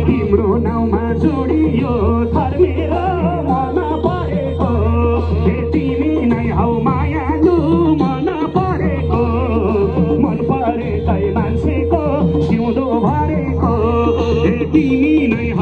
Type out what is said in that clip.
तिम्रो नाउँमा जोडियो थर मेरो मन परेको तिमी नै हौ मायालु मन परेको मन परेकै मान्छेको सिउँदो भरेको तिमी नै